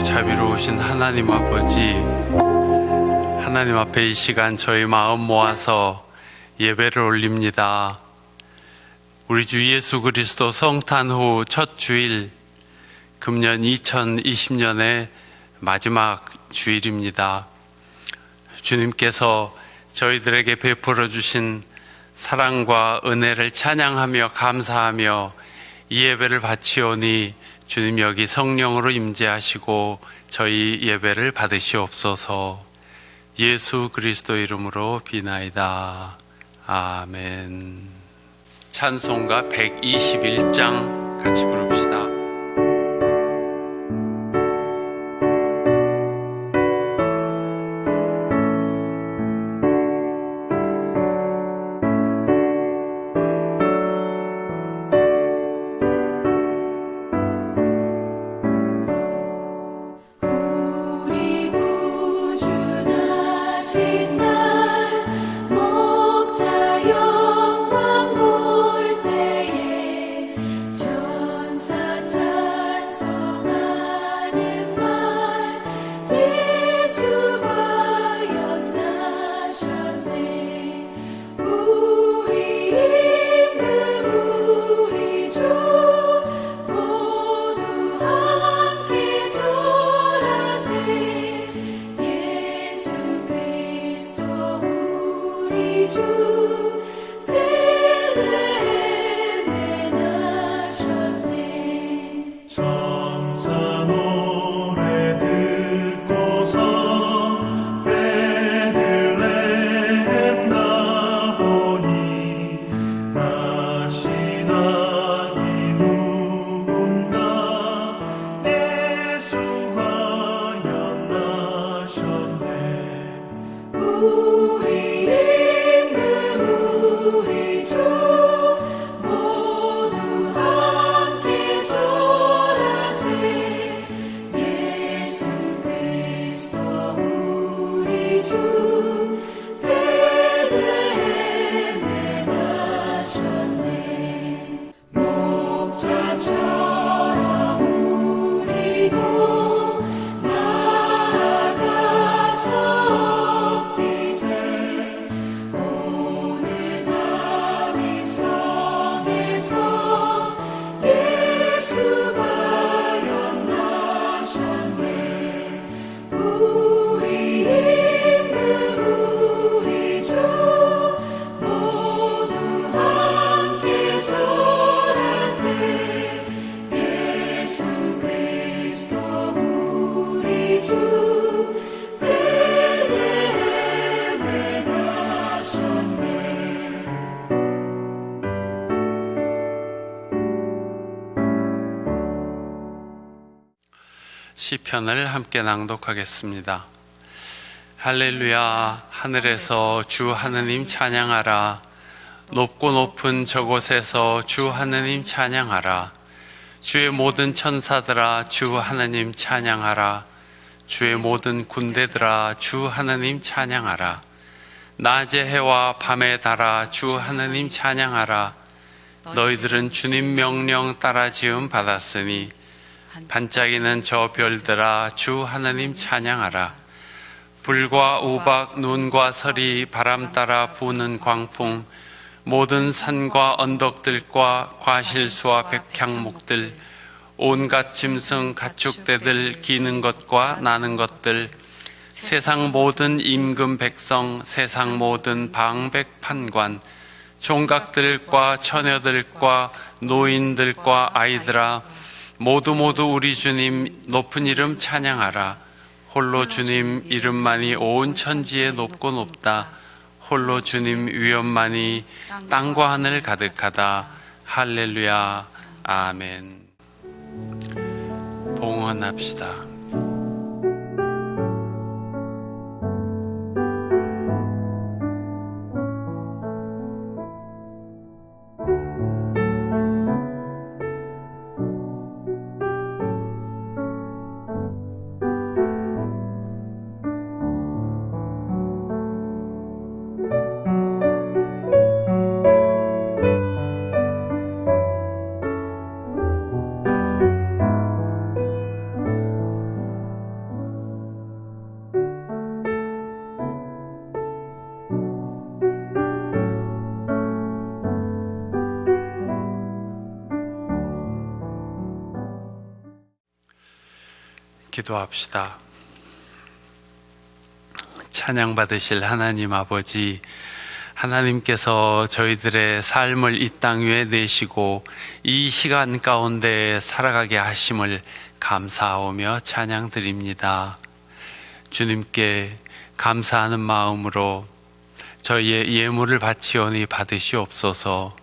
자비로우신 하나님 아버지, 하나님 앞에 이 시간 저희 마음 모아서 예배를 올립니다. 우리 주 예수 그리스도 성탄 후 첫 주일, 금년 2020년의 마지막 주일입니다. 주님께서 저희들에게 베풀어 주신 사랑과 은혜를 찬양하며 감사하며 이 예배를 바치오니 주님 여기 성령으로 임재하시고 저희 예배를 받으시옵소서. 예수 그리스도 이름으로 비나이다. 아멘. 찬송가 121장 같이 부릅시다. 시편을 함께 낭독하겠습니다. 할렐루야. 하늘에서 주 하느님 찬양하라. 높고 높은 저곳에서 주 하느님 찬양하라. 주의 모든 천사들아 주 하느님 찬양하라. 주의 모든 군대들아 주 하느님 찬양하라. 낮의 해와 밤에 달아 주 하느님 찬양하라. 너희들은 주님 명령 따라 지음 받았으니 반짝이는 저 별들아 주 하느님 찬양하라. 불과 우박 눈과 서리 바람 따라 부는 광풍 모든 산과 언덕들과 과실수와 백향목들 온갖 짐승 가축대들 기는 것과 나는 것들 세상 모든 임금 백성 세상 모든 방백 판관 총각들과 처녀들과 노인들과 아이들아 모두 우리 주님 높은 이름 찬양하라. 홀로 주님 이름만이 온 천지에 높고 높다. 홀로 주님 위엄만이 땅과 하늘 가득하다. 할렐루야. 아멘. 봉헌합시다. 기도합시다. 찬양 받으실 하나님 아버지, 하나님께서 저희들의 삶을 이 땅 위에 내시고 이 시간 가운데 살아가게 하심을 감사하오며 찬양드립니다. 주님께 감사하는 마음으로 저희의 예물을 바치오니 받으시옵소서.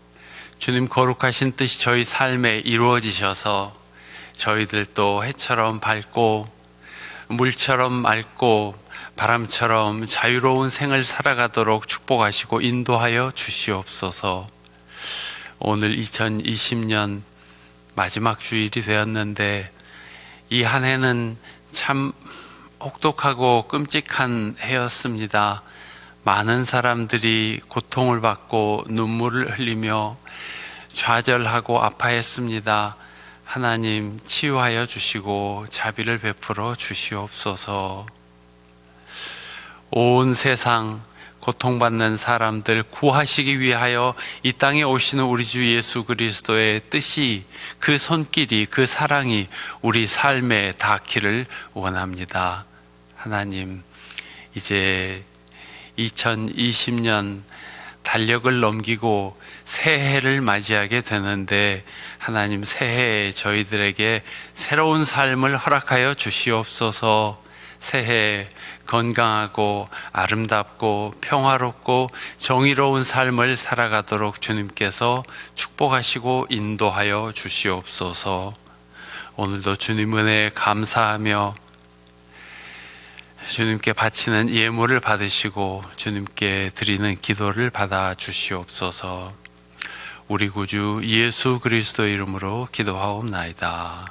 주님 거룩하신 뜻이 저희 삶에 이루어지셔서 저희들도 해처럼 밝고 물처럼 맑고 바람처럼 자유로운 생을 살아가도록 축복하시고 인도하여 주시옵소서. 오늘 2020년 마지막 주일이 되었는데 이 한 해는 참 혹독하고 끔찍한 해였습니다. 많은 사람들이 고통을 받고 눈물을 흘리며 좌절하고 아파했습니다. 하나님 치유하여 주시고 자비를 베풀어 주시옵소서. 온 세상 고통받는 사람들 구하시기 위하여 이 땅에 오시는 우리 주 예수 그리스도의 뜻이, 그 손길이, 그 사랑이 우리 삶에 닿기를 원합니다. 하나님, 이제 2020년 달력을 넘기고 새해를 맞이하게 되는데 하나님, 새해에 저희들에게 새로운 삶을 허락하여 주시옵소서. 새해 건강하고 아름답고 평화롭고 정의로운 삶을 살아가도록 주님께서 축복하시고 인도하여 주시옵소서. 오늘도 주님 은혜에 감사하며 주님께 바치는 예물을 받으시고 주님께 드리는 기도를 받아 주시옵소서. 우리 구주 예수 그리스도 이름으로 기도하옵나이다.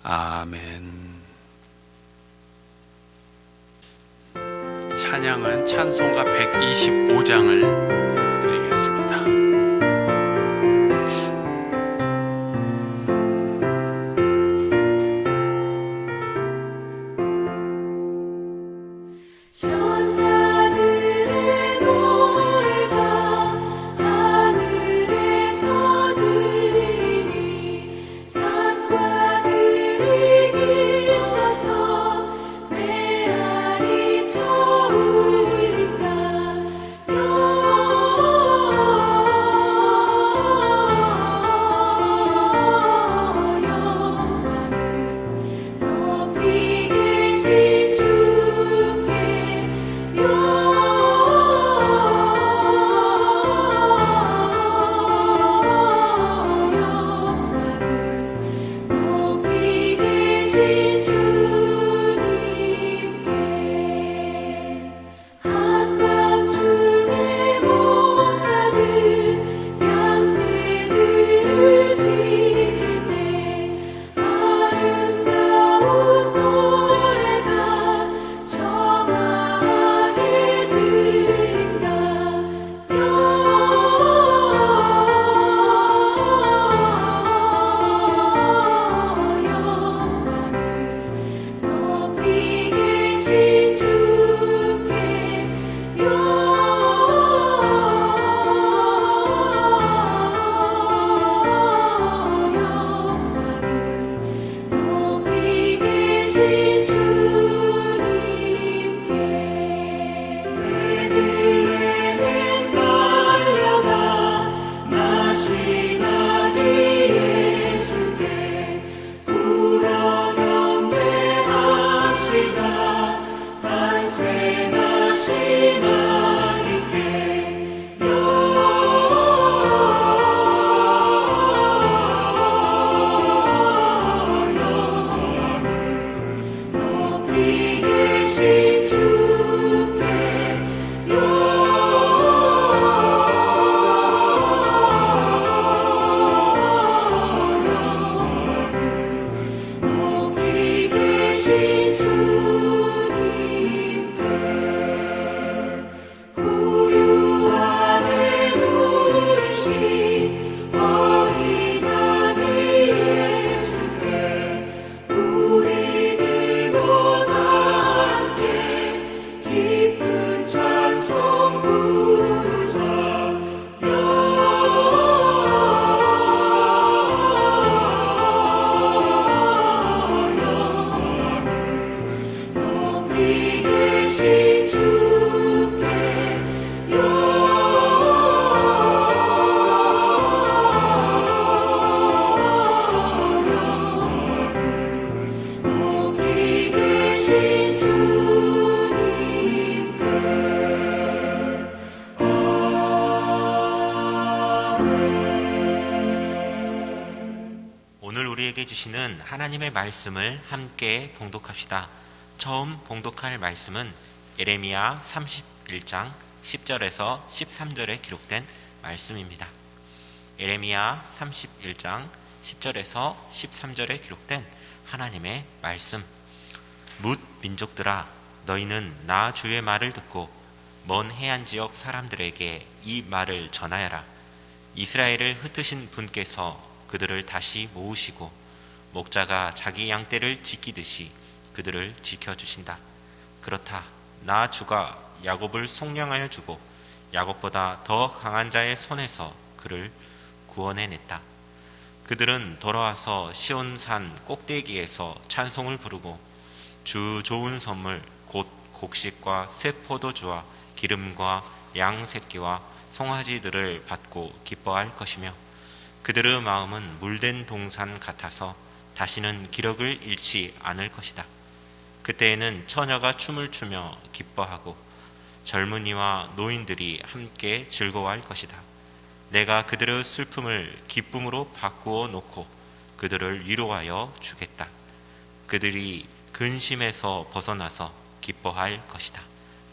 아멘. 찬양은 찬송가 125장을 드리겠습니다. 메아리 저 울린다. 주시는 하나님의 말씀을 함께 봉독합시다. 처음 봉독할 말씀은 예레미야 31장 10절에서 13절에 기록된 말씀입니다. 예레미야 31장 10절에서 13절에 기록된 하나님의 말씀. 뭇 민족들아, 너희는 나 주의 말을 듣고 먼 해안 지역 사람들에게 이 말을 전하여라. 이스라엘을 흩으신 분께서 그들을 다시 모으시고 목자가 자기 양떼를 지키듯이 그들을 지켜주신다. 그렇다. 나 주가 야곱을 속량하여 주고 야곱보다 더 강한 자의 손에서 그를 구원해냈다. 그들은 돌아와서 시온산 꼭대기에서 찬송을 부르고 주 좋은 선물 곧 곡식과 새 포도주와 기름과 양 새끼와 송아지들을 받고 기뻐할 것이며 그들의 마음은 물된 동산 같아서 다시는 기력을 잃지 않을 것이다. 그때에는 처녀가 춤을 추며 기뻐하고 젊은이와 노인들이 함께 즐거워할 것이다. 내가 그들의 슬픔을 기쁨으로 바꾸어 놓고 그들을 위로하여 주겠다. 그들이 근심에서 벗어나서 기뻐할 것이다.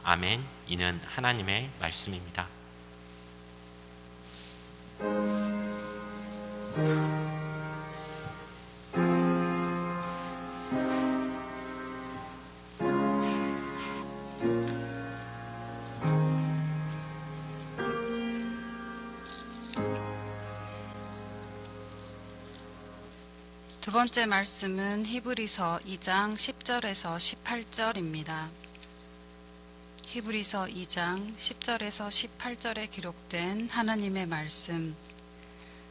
아멘. 이는 하나님의 말씀입니다. 두 번째 말씀은 히브리서 2장 10절에서 18절입니다. 히브리서 2장 10절에서 18절에 기록된 하나님의 말씀.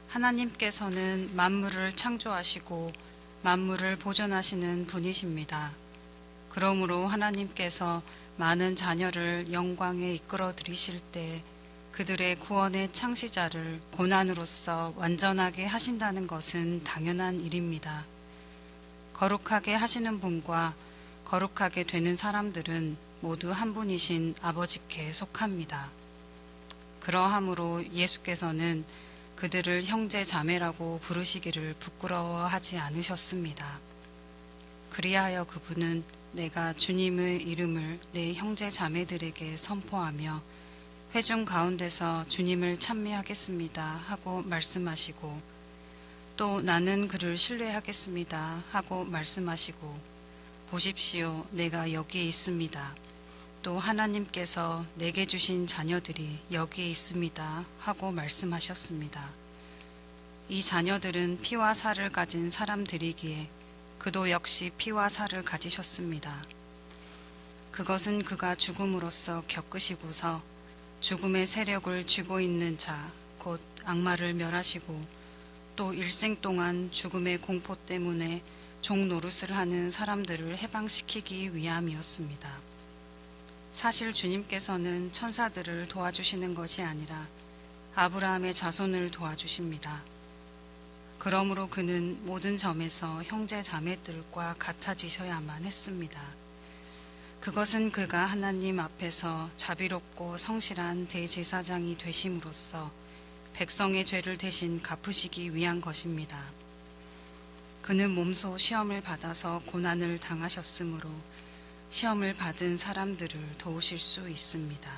하나님께서는 만물을 창조하시고 만물을 보존하시는 분이십니다. 그러므로 하나님께서 많은 자녀를 영광에 이끌어 들이실 때 그들의 구원의 창시자를 고난으로써 완전하게 하신다는 것은 당연한 일입니다. 거룩하게 하시는 분과 거룩하게 되는 사람들은 모두 한 분이신 아버지께 속합니다. 그러하므로 예수께서는 그들을 형제 자매라고 부르시기를 부끄러워하지 않으셨습니다. 그리하여 그분은 내가 주님의 이름을 내 형제 자매들에게 선포하며 회중 가운데서 주님을 찬미하겠습니다 하고 말씀하시고 또 나는 그를 신뢰하겠습니다 하고 말씀하시고 보십시오, 내가 여기에 있습니다. 또 하나님께서 내게 주신 자녀들이 여기에 있습니다 하고 말씀하셨습니다. 이 자녀들은 피와 살을 가진 사람들이기에 그도 역시 피와 살을 가지셨습니다. 그것은 그가 죽음으로써 겪으시고서 죽음의 세력을 쥐고 있는 자, 곧 악마를 멸하시고 또 일생 동안 죽음의 공포 때문에 종 노릇을 하는 사람들을 해방시키기 위함이었습니다. 사실 주님께서는 천사들을 도와주시는 것이 아니라 아브라함의 자손을 도와주십니다. 그러므로 그는 모든 점에서 형제 자매들과 같아지셔야만 했습니다. 그것은 그가 하나님 앞에서 자비롭고 성실한 대제사장이 되심으로써 백성의 죄를 대신 갚으시기 위한 것입니다. 그는 몸소 시험을 받아서 고난을 당하셨으므로 시험을 받은 사람들을 도우실 수 있습니다.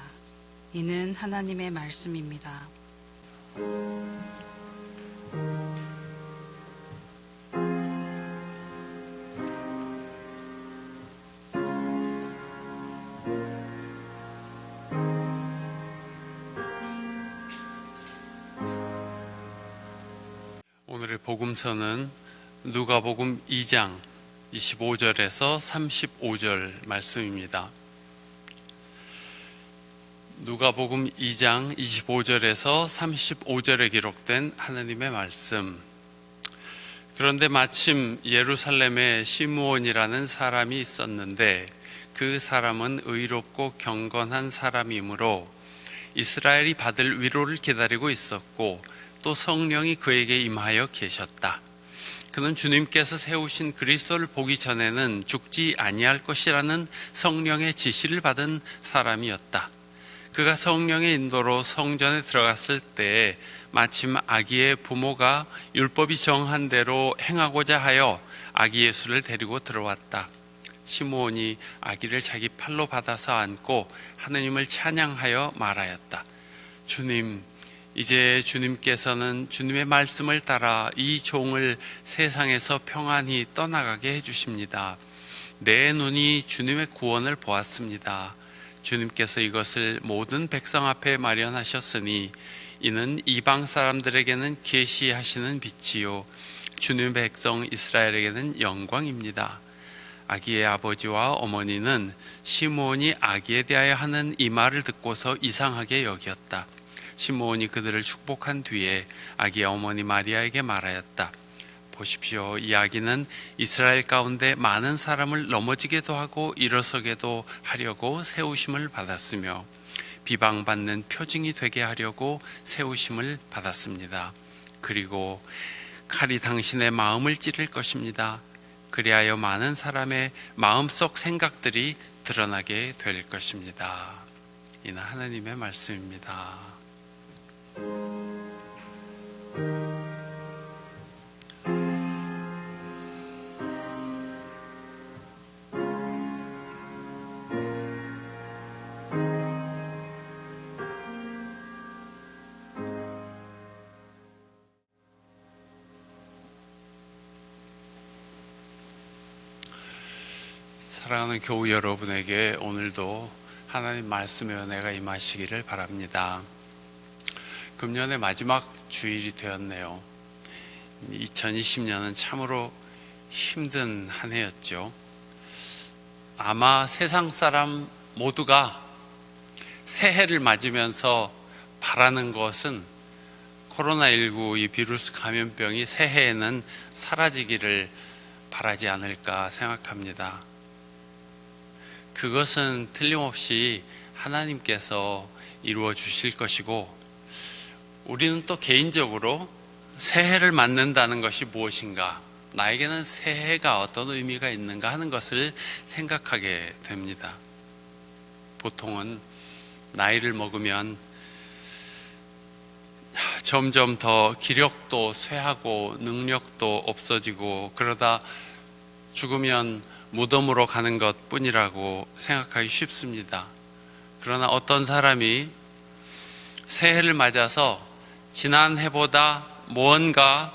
이는 하나님의 말씀입니다. 오늘의 복음서는 누가복음 2장 25절에서 35절 말씀입니다. 누가복음 2장 25절에서 35절에 기록된 하나님의 말씀. 그런데 마침 예루살렘에 시므온이라는 사람이 있었는데 그 사람은 의롭고 경건한 사람이므로 이스라엘이 받을 위로를 기다리고 있었고 또 성령이 그에게 임하여 계셨다. 그는 주님께서 세우신 그리스도를 보기 전에는 죽지 아니할 것이라는 성령의 지시를 받은 사람이었다. 그가 성령의 인도로 성전에 들어갔을 때 마침 아기의 부모가 율법이 정한 대로 행하고자 하여 아기 예수를 데리고 들어왔다. 시므온이 아기를 자기 팔로 받아서 안고 하느님을 찬양하여 말하였다. 주님, 이제 주님께서는 주님의 말씀을 따라 이 종을 세상에서 평안히 떠나가게 해주십니다. 내 눈이 주님의 구원을 보았습니다. 주님께서 이것을 모든 백성 앞에 마련하셨으니 이는 이방 사람들에게는 계시하시는 빛이요 주님의 백성 이스라엘에게는 영광입니다. 아기의 아버지와 어머니는 시므온이 아기에 대하여 하는 이 말을 듣고서 이상하게 여겼다. 시므온이 그들을 축복한 뒤에 아기의 어머니 마리아에게 말하였다. 보십시오. 이 아기는 이스라엘 가운데 많은 사람을 넘어지게도 하고 일어서게도 하려고 세우심을 받았으며 비방받는 표징이 되게 하려고 세우심을 받았습니다. 그리고 칼이 당신의 마음을 찌를 것입니다. 그리하여 많은 사람의 마음속 생각들이 드러나게 될 것입니다. 이는 하나님의 말씀입니다. 사랑하는 교우 여러분에게 오늘도 하나님 말씀의 은혜가 임하시기를 바랍니다. 금년의 마지막 주일이 되었네요. 2020년은 참으로 힘든 한 해였죠. 아마 세상 사람 모두가 새해를 맞으면서 바라는 것은 코로나19 이 비루스 감염병이 새해에는 사라지기를 바라지 않을까 생각합니다. 그것은 틀림없이 하나님께서 이루어 주실 것이고, 우리는 또 개인적으로 새해를 맞는다는 것이 무엇인가, 나에게는 새해가 어떤 의미가 있는가 하는 것을 생각하게 됩니다. 보통은 나이를 먹으면 점점 더 기력도 쇠하고 능력도 없어지고, 그러다 죽으면 무덤으로 가는 것 뿐이라고 생각하기 쉽습니다. 그러나 어떤 사람이 새해를 맞아서 지난 해보다 무언가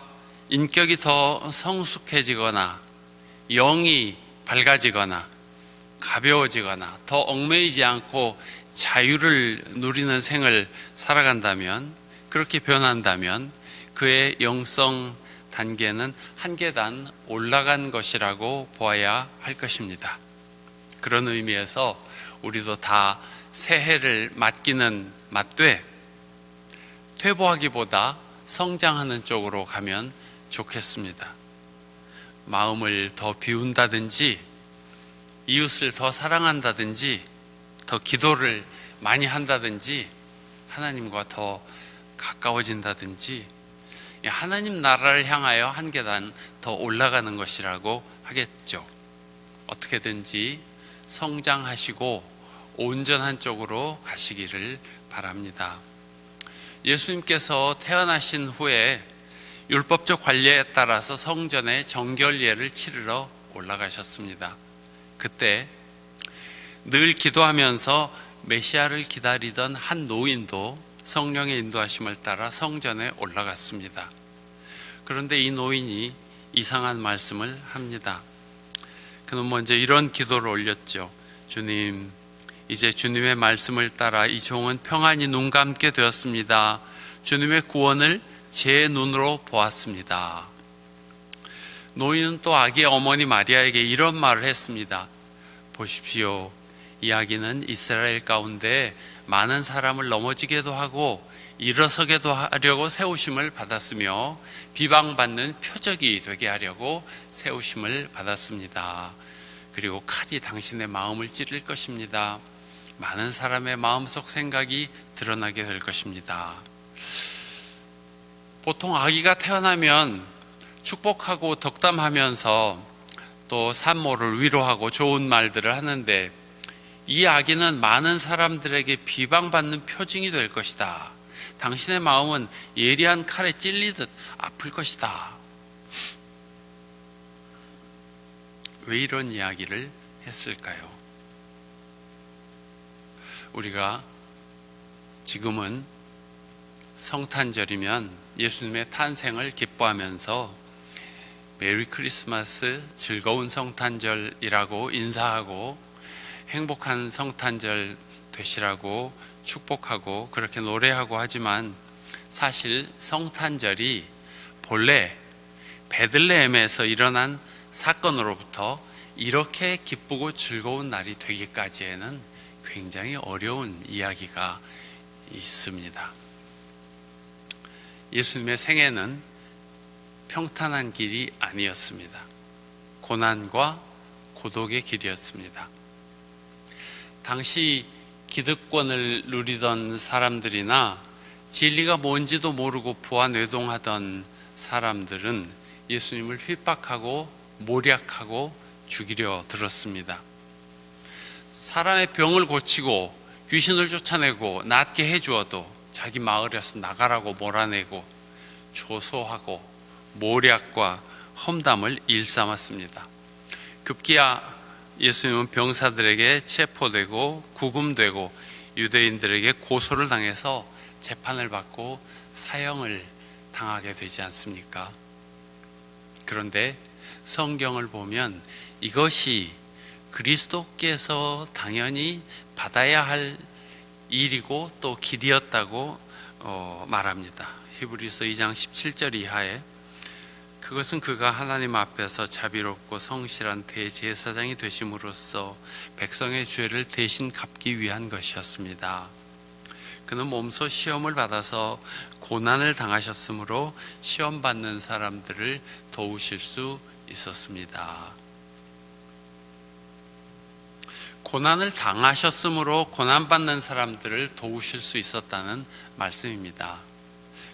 인격이 더 성숙해지거나 영이 밝아지거나 가벼워지거나 더 얽매이지 않고 자유를 누리는 생을 살아간다면, 그렇게 변한다면 그의 영성 단계는 한 계단 올라간 것이라고 보아야 할 것입니다. 그런 의미에서 우리도 다 새해를 맞기는 맞되 퇴보하기보다 성장하는 쪽으로 가면 좋겠습니다. 마음을 더 비운다든지, 이웃을 더 사랑한다든지, 더 기도를 많이 한다든지, 하나님과 더 가까워진다든지, 하나님 나라를 향하여 한 계단 더 올라가는 것이라고 하겠죠. 어떻게든지 성장하시고 온전한 쪽으로 가시기를 바랍니다. 예수님께서 태어나신 후에 율법적 관례에 따라서 성전에 정결예를 치르러 올라가셨습니다. 그때 늘 기도하면서 메시아를 기다리던 한 노인도 성령의 인도하심을 따라 성전에 올라갔습니다. 그런데 이 노인이 이상한 말씀을 합니다. 그는 먼저 이런 기도를 올렸죠. 주님, 이제 주님의 말씀을 따라 이 종은 평안히 눈 감게 되었습니다. 주님의 구원을 제 눈으로 보았습니다. 노인은 또 아기의 어머니 마리아에게 이런 말을 했습니다. 보십시오. 이 아기는 이스라엘 가운데 많은 사람을 넘어지게도 하고 일어서게도 하려고 세우심을 받았으며 비방받는 표적이 되게 하려고 세우심을 받았습니다. 그리고 칼이 당신의 마음을 찌를 것입니다. 많은 사람의 마음속 생각이 드러나게 될 것입니다. 보통 아기가 태어나면 축복하고 덕담하면서 또 산모를 위로하고 좋은 말들을 하는데, 이 아기는 많은 사람들에게 비방받는 표징이 될 것이다. 당신의 마음은 예리한 칼에 찔리듯 아플 것이다. 왜 이런 이야기를 했을까요? 우리가 지금은 성탄절이면 예수님의 탄생을 기뻐하면서 메리 크리스마스, 즐거운 성탄절이라고 인사하고 행복한 성탄절 되시라고 축복하고 그렇게 노래하고 하지만 사실 성탄절이 본래 베들레헴에서 일어난 사건으로부터 이렇게 기쁘고 즐거운 날이 되기까지에는 굉장히 어려운 이야기가 있습니다. 예수님의 생애는 평탄한 길이 아니었습니다. 고난과 고독의 길이었습니다. 당시 기득권을 누리던 사람들이나 진리가 뭔지도 모르고 부하뇌동하던 사람들은 예수님을 핍박하고 모략하고 죽이려 들었습니다. 사람의 병을 고치고 귀신을 쫓아내고 낫게 해주어도 자기 마을에서 나가라고 몰아내고 조소하고 모략과 험담을 일삼았습니다. 급기야 예수님은 병사들에게 체포되고 구금되고 유대인들에게 고소를 당해서 재판을 받고 사형을 당하게 되지 않습니까? 그런데 성경을 보면 이것이 그리스도께서 당연히 받아야 할 일이고 또 길이었다고 말합니다. 히브리서 2장 17절 이하에 그것은 그가 하나님 앞에서 자비롭고 성실한 대제사장이 되심으로써 백성의 죄를 대신 갚기 위한 것이었습니다. 그는 몸소 시험을 받아서 고난을 당하셨으므로 시험 받는 사람들을 도우실 수 있었습니다. 고난을 당하셨으므로 고난받는 사람들을 도우실 수 있었다는 말씀입니다.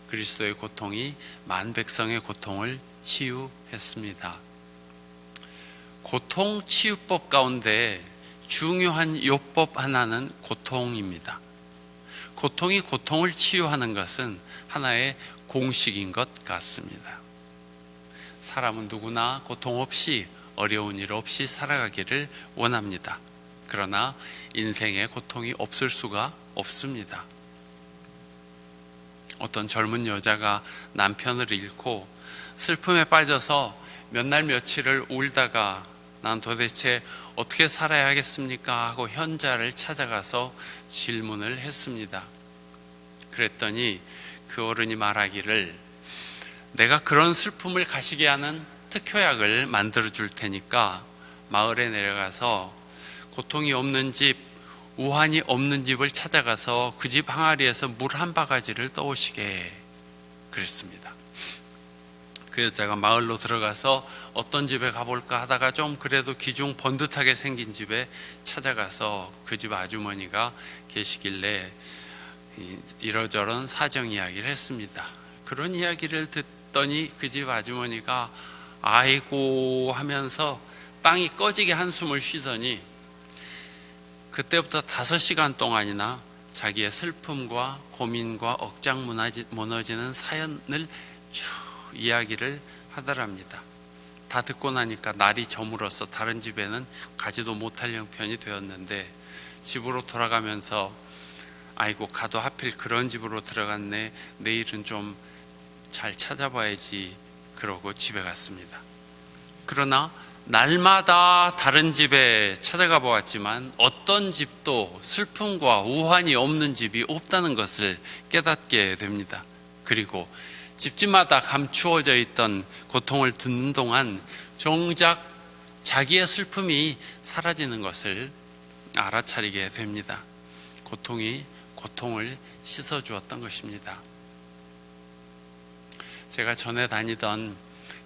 그리스도의 고통이 만 백성의 고통을 치유했습니다. 고통 치유법 가운데 중요한 요법 하나는 고통입니다. 고통이 고통을 치유하는 것은 하나의 공식인 것 같습니다. 사람은 누구나 고통 없이 어려운 일 없이 살아가기를 원합니다. 그러나 인생에 고통이 없을 수가 없습니다. 어떤 젊은 여자가 남편을 잃고 슬픔에 빠져서 몇 날 며칠을 울다가 난 도대체 어떻게 살아야 하겠습니까? 하고 현자를 찾아가서 질문을 했습니다. 그랬더니 그 어른이 말하기를 내가 그런 슬픔을 가시게 하는 특효약을 만들어 줄 테니까 마을에 내려가서 고통이 없는 집, 우환이 없는 집을 찾아가서 그 집 항아리에서 물 한 바가지를 떠오시게 그랬습니다. 그 여자가 마을로 들어가서 어떤 집에 가볼까 하다가 좀 그래도 기중 번듯하게 생긴 집에 찾아가서 그 집 아주머니가 계시길래 이러저런 사정 이야기를 했습니다. 그런 이야기를 듣더니 그 집 아주머니가 아이고 하면서 땅이 꺼지게 한숨을 쉬더니 그때부터 5시간 동안이나 자기의 슬픔과 고민과 억장 무너지는 사연을 쭉 이야기를 하더랍니다. 다 듣고 나니까 날이 저물어서 다른 집에는 가지도 못할 형편이 되었는데 집으로 돌아가면서 아이고 가도 하필 그런 집으로 들어갔네, 내일은 좀 잘 찾아봐야지 그러고 집에 갔습니다. 그러나 날마다 다른 집에 찾아가 보았지만 어떤 집도 슬픔과 우환이 없는 집이 없다는 것을 깨닫게 됩니다. 그리고 집집마다 감추어져 있던 고통을 듣는 동안 정작 자기의 슬픔이 사라지는 것을 알아차리게 됩니다. 고통이 고통을 씻어주었던 것입니다. 제가 전에 다니던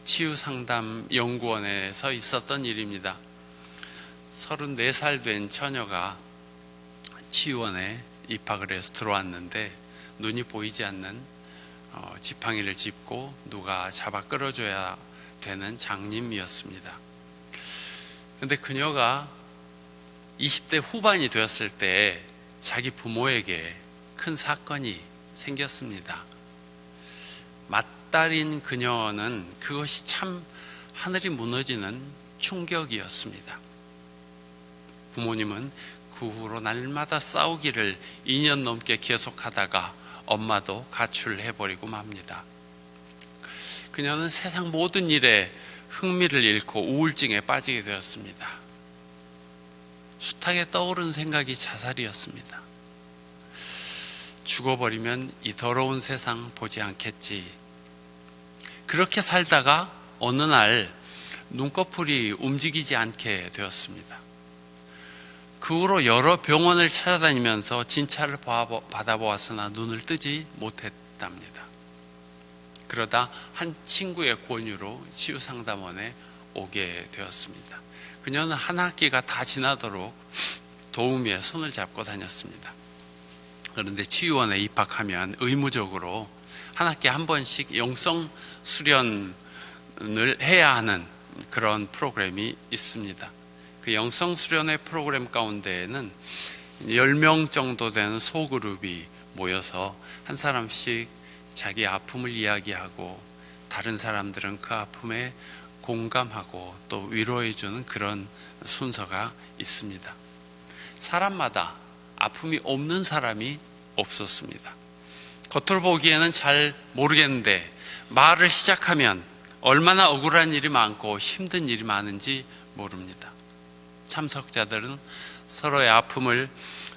치유상담연구원에서 있었던 일입니다. 34살 된 처녀가 치유원에 입학을 해서 들어왔는데 눈이 보이지 않는 지팡이를 짚고 누가 잡아 끌어줘야 되는 장님이었습니다. 그런데 그녀가 20대 후반이 되었을 때 자기 부모에게 큰 사건이 생겼습니다. 맏딸인 그녀는 그것이 참 하늘이 무너지는 충격이었습니다. 부모님은 그 후로 날마다 싸우기를 2년 넘게 계속하다가 엄마도 가출해버리고 맙니다. 그녀는 세상 모든 일에 흥미를 잃고 우울증에 빠지게 되었습니다. 숱하게 떠오른 생각이 자살이었습니다. 죽어버리면 이 더러운 세상 보지 않겠지. 그렇게 살다가 어느 날 눈꺼풀이 움직이지 않게 되었습니다. 그 후로 여러 병원을 찾아다니면서 진찰을 받아보았으나 눈을 뜨지 못했답니다. 그러다 한 친구의 권유로 치유상담원에 오게 되었습니다. 그녀는 한 학기가 다 지나도록 도우미의 손을 잡고 다녔습니다. 그런데 치유원에 입학하면 의무적으로 한 학기에 한 번씩 영성 수련을 해야 하는 그런 프로그램이 있습니다. 그 영성 수련의 프로그램 가운데에는 10명 정도 되는 소그룹이 모여서 한 사람씩 자기 아픔을 이야기하고 다른 사람들은 그 아픔에 공감하고 또 위로해주는 그런 순서가 있습니다. 사람마다 아픔이 없는 사람이 없었습니다. 겉으로 보기에는 잘 모르겠는데 말을 시작하면 얼마나 억울한 일이 많고 힘든 일이 많은지 모릅니다. 참석자들은 서로의 아픔을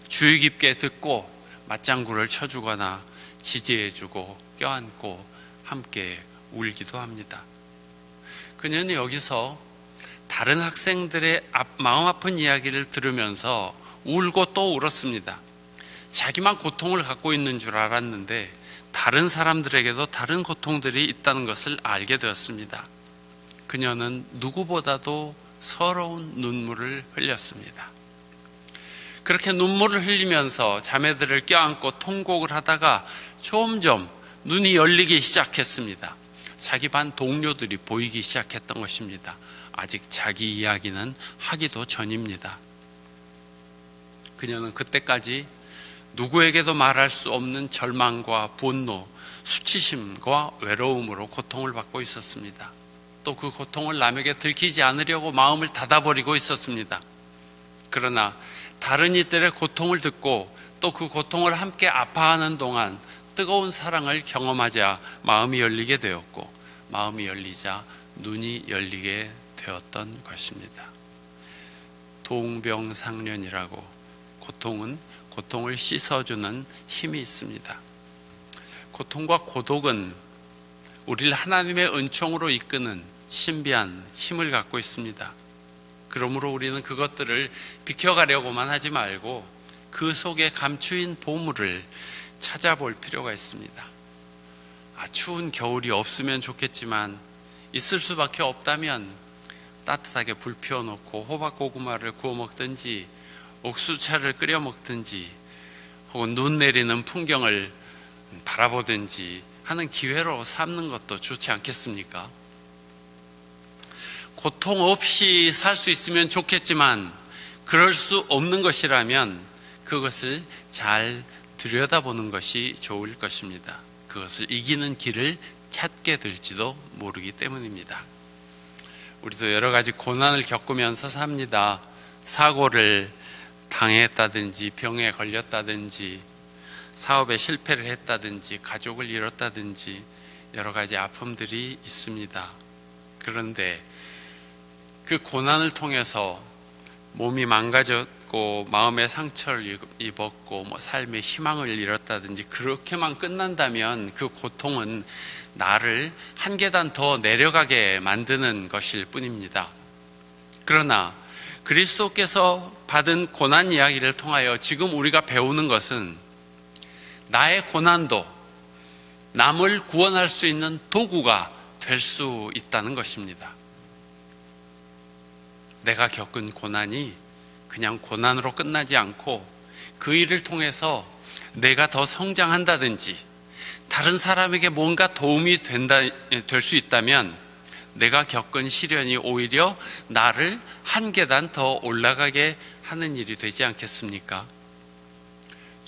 주의 깊게 듣고 맞장구를 쳐주거나 지지해주고 껴안고 함께 울기도 합니다. 그녀는 여기서 다른 학생들의 마음 아픈 이야기를 들으면서 울고 또 울었습니다. 자기만 고통을 갖고 있는 줄 알았는데 다른 사람들에게도 다른 고통들이 있다는 것을 알게 되었습니다. 그녀는 누구보다도 서러운 눈물을 흘렸습니다. 그렇게 눈물을 흘리면서 자매들을 껴안고 통곡을 하다가 점점 눈이 열리기 시작했습니다. 자기 반 동료들이 보이기 시작했던 것입니다. 아직 자기 이야기는 하기도 전입니다. 그녀는 그때까지 누구에게도 말할 수 없는 절망과 분노, 수치심과 외로움으로 고통을 받고 있었습니다. 또 그 고통을 남에게 들키지 않으려고 마음을 닫아버리고 있었습니다. 그러나 다른 이들의 고통을 듣고 또 그 고통을 함께 아파하는 동안 뜨거운 사랑을 경험하자 마음이 열리게 되었고, 마음이 열리자 눈이 열리게 되었던 것입니다. 동병상련이라고, 고통은 고통을 씻어주는 힘이 있습니다. 고통과 고독은 우리를 하나님의 은총으로 이끄는 신비한 힘을 갖고 있습니다. 그러므로 우리는 그것들을 비켜가려고만 하지 말고 그 속에 감추인 보물을 찾아볼 필요가 있습니다. 추운 겨울이 없으면 좋겠지만 있을 수밖에 없다면 따뜻하게 불 피워놓고 호박고구마를 구워 먹든지 옥수차를 끓여 먹든지 혹은 눈 내리는 풍경을 바라보든지 하는 기회로 삼는 것도 좋지 않겠습니까? 고통 없이 살 수 있으면 좋겠지만 그럴 수 없는 것이라면 그것을 잘 들여다보는 것이 좋을 것입니다. 그것을 이기는 길을 찾게 될지도 모르기 때문입니다. 우리도 여러 가지 고난을 겪으면서 삽니다. 사고를 당했다든지 병에 걸렸다든지 사업에 실패를 했다든지 가족을 잃었다든지 여러 가지 아픔들이 있습니다. 그런데 그 고난을 통해서 몸이 망가졌고 마음의 상처를 입었고 삶의 희망을 잃었다든지 그렇게만 끝난다면 그 고통은 나를 한 계단 더 내려가게 만드는 것일 뿐입니다. 그러나 그리스도께서 받은 고난 이야기를 통하여 지금 우리가 배우는 것은 나의 고난도 남을 구원할 수 있는 도구가 될 수 있다는 것입니다. 내가 겪은 고난이 그냥 고난으로 끝나지 않고 그 일을 통해서 내가 더 성장한다든지 다른 사람에게 뭔가 도움이 될 수 있다면 내가 겪은 시련이 오히려 나를 한 계단 더 올라가게 하는 일이 되지 않겠습니까?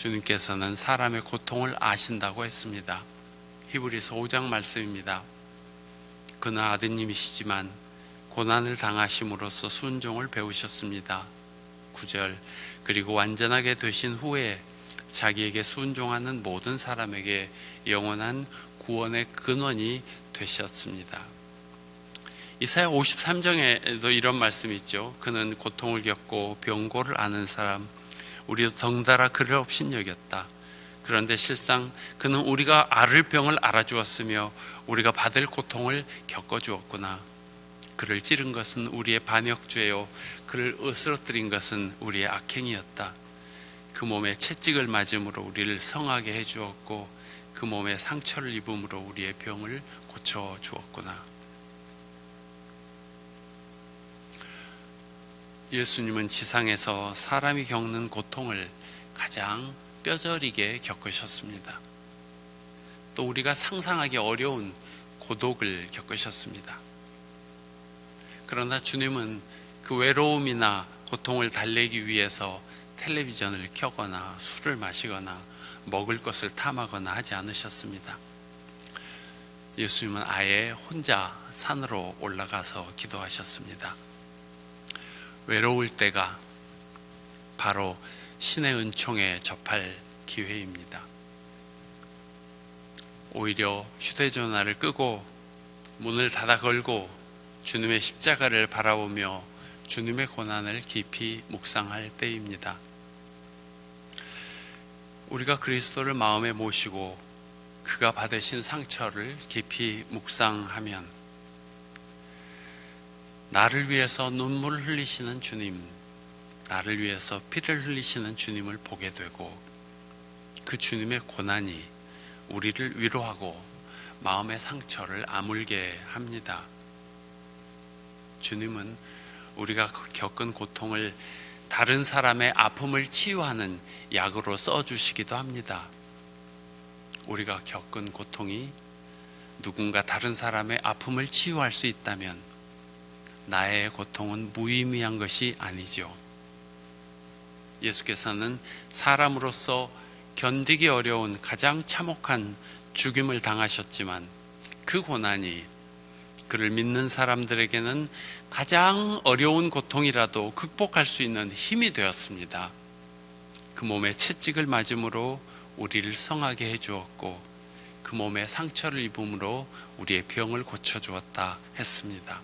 주님께서는 사람의 고통을 아신다고 했습니다. 히브리서 5장 말씀입니다. 그는 아드님이시지만 고난을 당하심으로써 순종을 배우셨습니다. 9절 그리고 완전하게 되신 후에 자기에게 순종하는 모든 사람에게 영원한 구원의 근원이 되셨습니다. 이사야 53장에도 이런 말씀이 있죠. 그는 고통을 겪고 병고를 앓는 사람, 우리도 덩달아 그를 없인 여겼다. 그런데 실상 그는 우리가 앓을 병을 알아주었으며 우리가 받을 고통을 겪어주었구나. 그를 찌른 것은 우리의 반역죄요 그를 으스러뜨린 것은 우리의 악행이었다. 그 몸에 채찍을 맞음으로 우리를 성하게 해주었고 그 몸에 상처를 입음으로 우리의 병을 고쳐주었구나. 예수님은 지상에서 사람이 겪는 고통을 가장 뼈저리게 겪으셨습니다. 또 우리가 상상하기 어려운 고독을 겪으셨습니다. 그러나 주님은 그 외로움이나 고통을 달래기 위해서 텔레비전을 켜거나 술을 마시거나 먹을 것을 탐하거나 하지 않으셨습니다. 예수님은 아예 혼자 산으로 올라가서 기도하셨습니다. 외로울 때가 바로 신의 은총에 접할 기회입니다. 오히려 휴대전화를 끄고 문을 닫아 걸고 주님의 십자가를 바라보며 주님의 고난을 깊이 묵상할 때입니다. 우리가 그리스도를 마음에 모시고 그가 받으신 상처를 깊이 묵상하면 나를 위해서 눈물을 흘리시는 주님, 나를 위해서 피를 흘리시는 주님을 보게 되고 그 주님의 고난이 우리를 위로하고 마음의 상처를 아물게 합니다. 주님은 우리가 겪은 고통을 다른 사람의 아픔을 치유하는 약으로 써주시기도 합니다. 우리가 겪은 고통이 누군가 다른 사람의 아픔을 치유할 수 있다면 나의 고통은 무의미한 것이 아니죠. 예수께서는 사람으로서 견디기 어려운 가장 참혹한 죽임을 당하셨지만 그 고난이 그를 믿는 사람들에게는 가장 어려운 고통이라도 극복할 수 있는 힘이 되었습니다. 그 몸에 채찍을 맞음으로 우리를 성하게 해주었고 그 몸에 상처를 입음으로 우리의 병을 고쳐주었다 했습니다.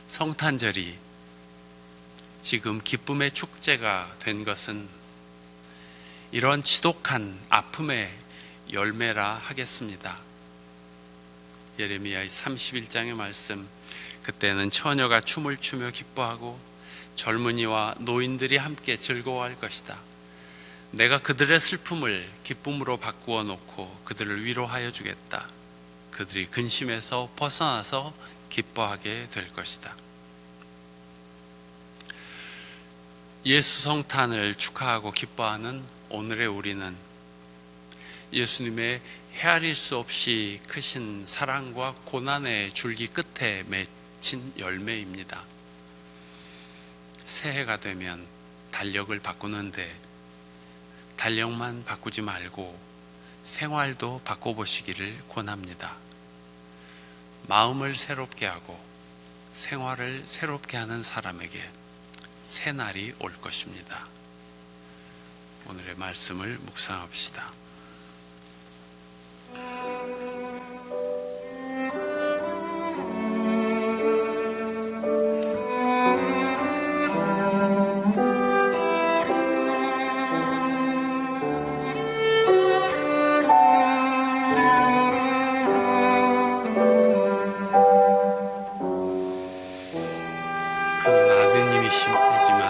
성탄절이 지금 기쁨의 축제가 된 것은 이런 지독한 아픔의 열매라 하겠습니다. 예레미야 31장의 말씀, 그때는 처녀가 춤을 추며 기뻐하고 젊은이와 노인들이 함께 즐거워할 것이다. 내가 그들의 슬픔을 기쁨으로 바꾸어 놓고 그들을 위로하여 주겠다. 그들이 근심에서 벗어나서 기뻐하게 될 것이다. 예수 성탄을 축하하고 기뻐하는 오늘의 우리는 예수님의 헤아릴 수 없이 크신 사랑과 고난의 줄기 끝에 맺힌 열매입니다. 새해가 되면 달력을 바꾸는데 달력만 바꾸지 말고 생활도 바꿔보시기를 권합니다. 마음을 새롭게 하고 생활을 새롭게 하는 사람에게 새 날이 올 것입니다. 오늘의 말씀을 묵상합시다. 그는 아드님이시지만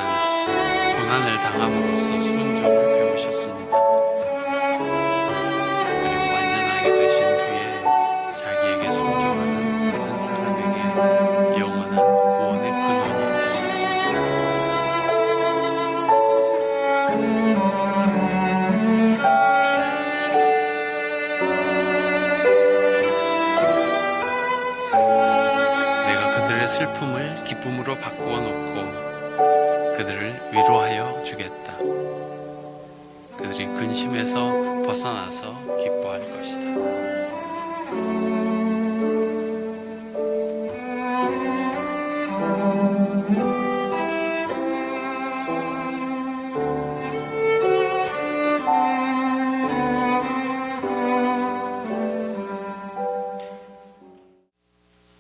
고난을 당함으로써 순종을 배우셨습니다. 그리고 완전하게 되신 후에 자기에게 순종하는 모든 사람에게 영원한 구원의 근원이 되셨습니다. 내가 그들의 슬픔을 기쁨으로 바꾸어 놓고 그들을 위로하여 주겠다. 그들이 근심에서 벗어나서 기뻐할 것이다.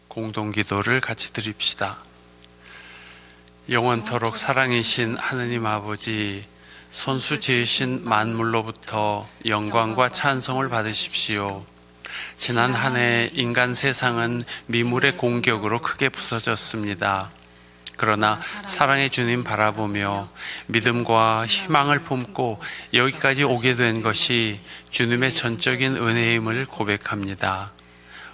공동기도를 같이 드립시다. 영원토록 사랑이신 하느님 아버지, 손수 지으신 만물로부터 영광과 찬송을 받으십시오. 지난 한 해 인간 세상은 미물의 공격으로 크게 부서졌습니다. 그러나 사랑의 주님 바라보며 믿음과 희망을 품고 여기까지 오게 된 것이 주님의 전적인 은혜임을 고백합니다.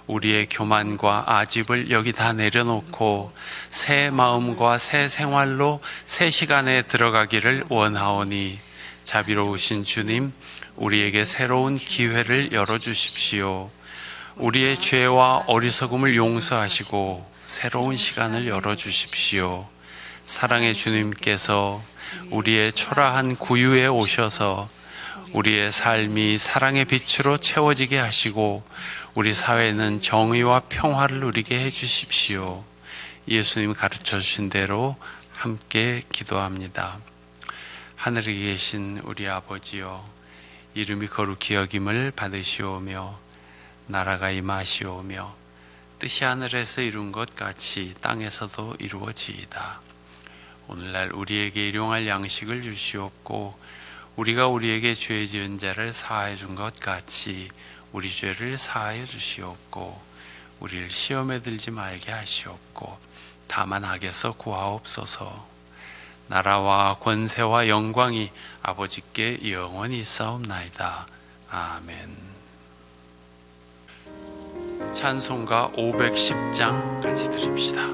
우리의 교만과 아집을 여기 다 내려놓고 새 마음과 새 생활로 새 시간에 들어가기를 원하오니 자비로우신 주님, 우리에게 새로운 기회를 열어주십시오. 우리의 죄와 어리석음을 용서하시고 새로운 시간을 열어주십시오. 사랑의 주님께서 우리의 초라한 구유에 오셔서 우리의 삶이 사랑의 빛으로 채워지게 하시고 우리 사회는 정의와 평화를 누리게 해주십시오. 예수님 가르쳐 주신 대로 함께 기도합니다. 하늘에 계신 우리 아버지여, 이름이 거룩히 여김을 받으시오며 나라가 임하시오며 뜻이 하늘에서 이룬 것 같이 땅에서도 이루어지이다. 오늘날 우리에게 일용할 양식을 주시옵고 우리가 우리에게 죄 지은 자를 사하여 준 것 같이 우리 죄를 사하여 주시옵고 우리를 시험에 들지 말게 하시옵고 다만 악에서 구하옵소서. 나라와 권세와 영광이 아버지께 영원히 있사옵나이다. 아멘. 찬송가 510장 같이 드립시다.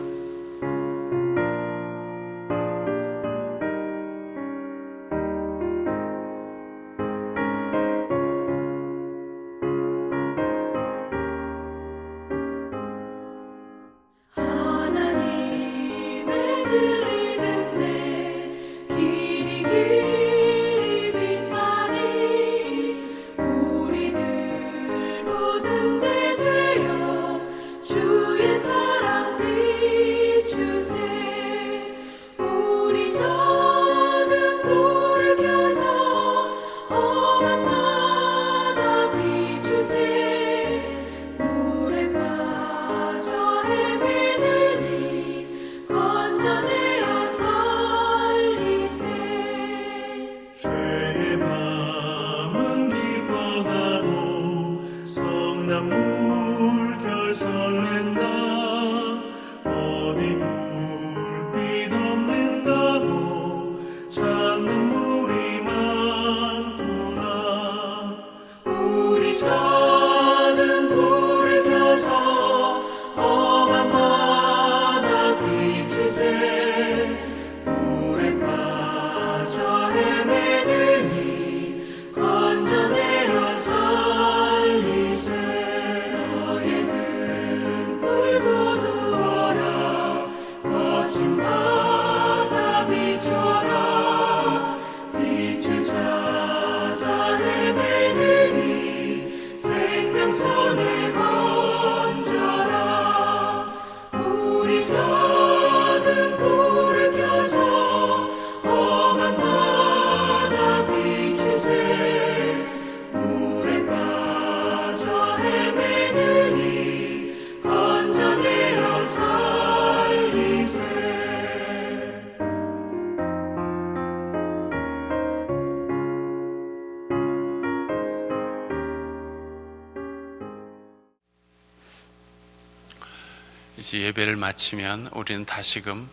이제 예배를 마치면 우리는 다시금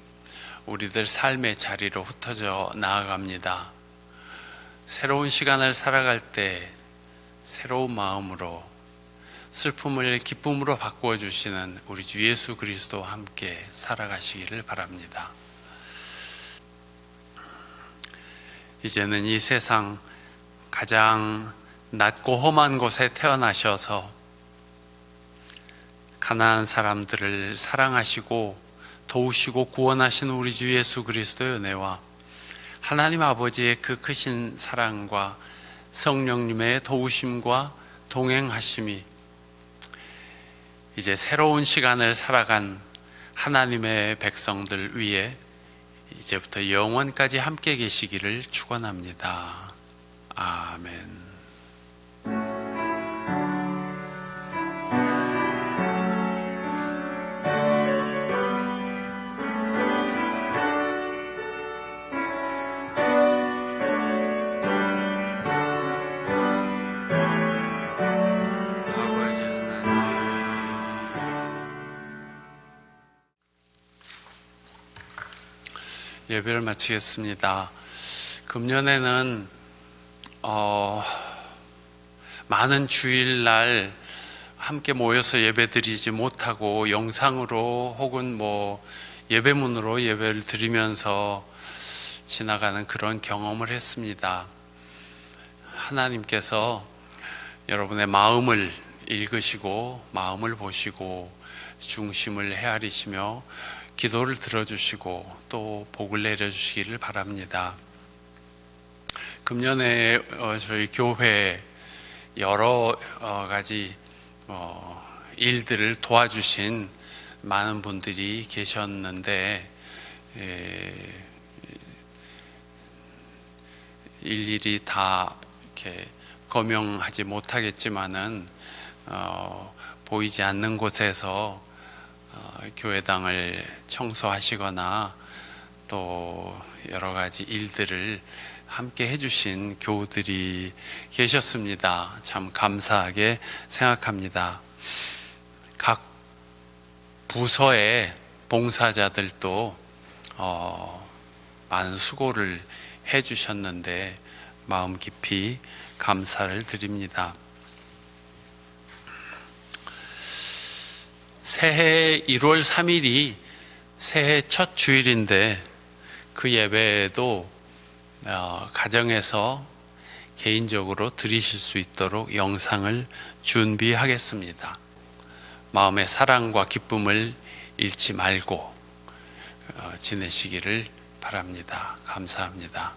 우리들 삶의 자리로 흩어져 나아갑니다. 새로운 시간을 살아갈 때 새로운 마음으로 슬픔을 기쁨으로 바꾸어 주시는 우리 주 예수 그리스도와 함께 살아가시기를 바랍니다. 이제는 이 세상 가장 낮고 험한 곳에 태어나셔서 가난한 사람들을 사랑하시고 도우시고 구원하신 우리 주 예수 그리스도의 은혜와 하나님 아버지의 그 크신 사랑과 성령님의 도우심과 동행하심이 이제 새로운 시간을 살아간 하나님의 백성들 위에 이제부터 영원까지 함께 계시기를 축원합니다. 아멘. 아버지 예배를 마치겠습니다. 금년에는 많은 주일날 함께 모여서 예배드리지 못하고 영상으로 혹은 예배문으로 예배를 드리면서 지나가는 그런 경험을 했습니다. 하나님께서 여러분의 마음을 읽으시고 마음을 보시고 중심을 헤아리시며 기도를 들어주시고 또 복을 내려주시기를 바랍니다. 금년에 저희 교회 여러 가지 일들을 도와주신 많은 분들이 계셨는데 일일이 다 이렇게 거명하지 못하겠지만은 보이지 않는 곳에서 교회당을 청소하시거나 또 여러 가지 일들을 함께 해주신 교우들이 계셨습니다. 참 감사하게 생각합니다. 각 부서의 봉사자들도 많은 수고를 해주셨는데 마음 깊이 감사를 드립니다. 새해 1월 3일이 새해 첫 주일인데 그 예배에도 가정에서 개인적으로 드리실 수 있도록 영상을 준비하겠습니다. 마음의 사랑과 기쁨을 잃지 말고 지내시기를 바랍니다. 감사합니다.